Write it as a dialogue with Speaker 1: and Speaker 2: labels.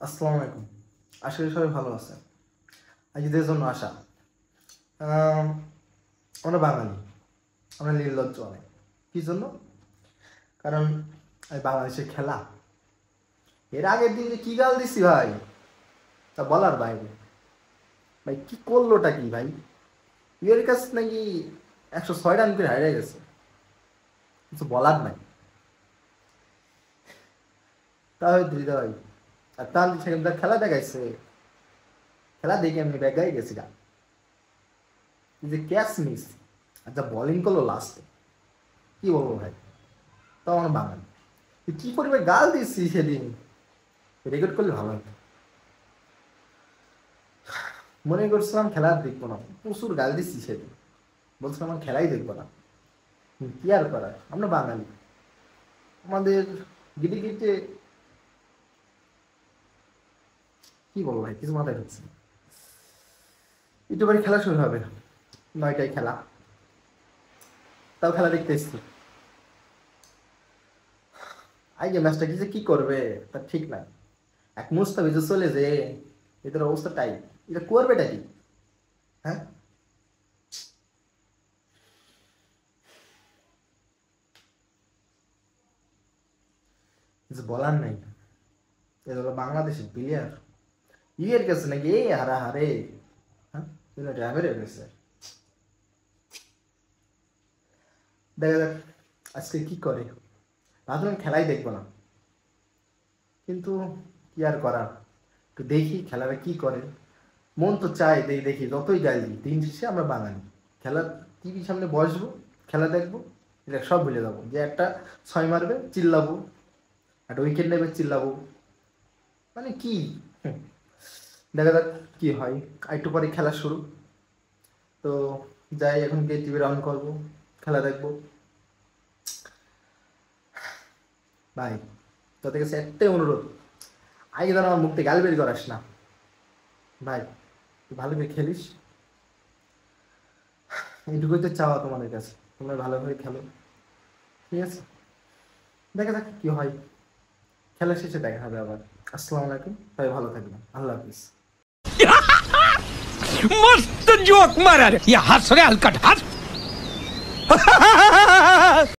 Speaker 1: আসসালামু আলাইকুম। আশা করি সবাই ভালো আছেন। আজ ঈদের জন্য আসা। আমরা বাঙালি, আমরা নির্লজ্জ অনেক। কি জন্য? কারণ বাংলাদেশের খেলা, এর আগের দিন যে কি গাল দিছি ভাই, তা বলার বাইরে। ভাই কি করলোটা কি ভাই, এর কাছে নাকি 106 রান করে হারিয়ে গেছে, কিছু বলার নাই। তা হয়তো ভাই, আর তার সেখানে খেলা দেখাইছে, খেলা দেখে আমি বেগাই গেছি গা। যে ক্যাচ মিস আর যা বোলিং করলো লাস্টে, কি বলবো ভাই। তাও আমার বাঙালি, কি পরিমাণ গাল দিচ্ছি সেদিন, রেকর্ড করলে ভালো হতো। মনে করছিলাম খেলা আর দেখবো না, প্রচুর গাল দিচ্ছি সেদিন, বলছিলাম আমার খেলাই দেখবো না। কি আর করার, আমরা বাঙালি, আমাদের গিটে গিটে কি বলবো ভাই, কিছু মাথায় ঢুকছে না। একটু বাড়ি খেলা শুরু হবে, 9টায় খেলা, তাও খেলা দেখতে এসছি। আগে ম্যাচটা কি যে কি করবে তা ঠিক নাই। এক মুস্তাফিজ চলে যে, এদের অবস্থা টাইট, এটা করবেটা কি? হ্যাঁ, কিছু বলার নাই। এটা হলো বাংলাদেশের প্লেয়ার, ইয়ের কাছে নাকি এই হারা হারে। হ্যাঁ, ড্রাইভারের কাছে। দেখা যাক আজকে কি করে। ভাবলাম খেলাই দেখবো না, কিন্তু কি আর করার, একটু দেখি খেলাটা কি করে। মন তো চায় দেখি দেখি, যতই গাই দিই, দিন শেষে আমরা বাঙালি। খেলা টিভির সামনে বসবো, খেলা দেখবো, এটা সব ভুলে যাবো। যে একটা 6 মারবে চিল্লাবো, একটা উইকেট নেবে চিল্লাবো, মানে কি। হুম, দেখা যাক কি হয়। আর একটু পরে খেলা শুরু, তো যাই এখন গিয়ে টিভি অন করবো, খেলা দেখবো। ভাই তোদের কাছে একটাই অনুরোধ, আগে যেন আমার মুখ থেকে গাল বের করাস না ভাই, তুই ভালো করে খেলিস, এইটুকুই তো চাওয়া তোমাদের কাছে, তোমরা ভালোভাবে খেলো, ঠিক আছে? দেখা যাক কি হয়, খেলা শেষে দেখা হবে আবার। আসসালামু আলাইকুম, সবাই ভালো থাকবেন, আল্লাহ হাফিজ।
Speaker 2: मस्त जोक मारा रे, या हंस रे हलकट हंस।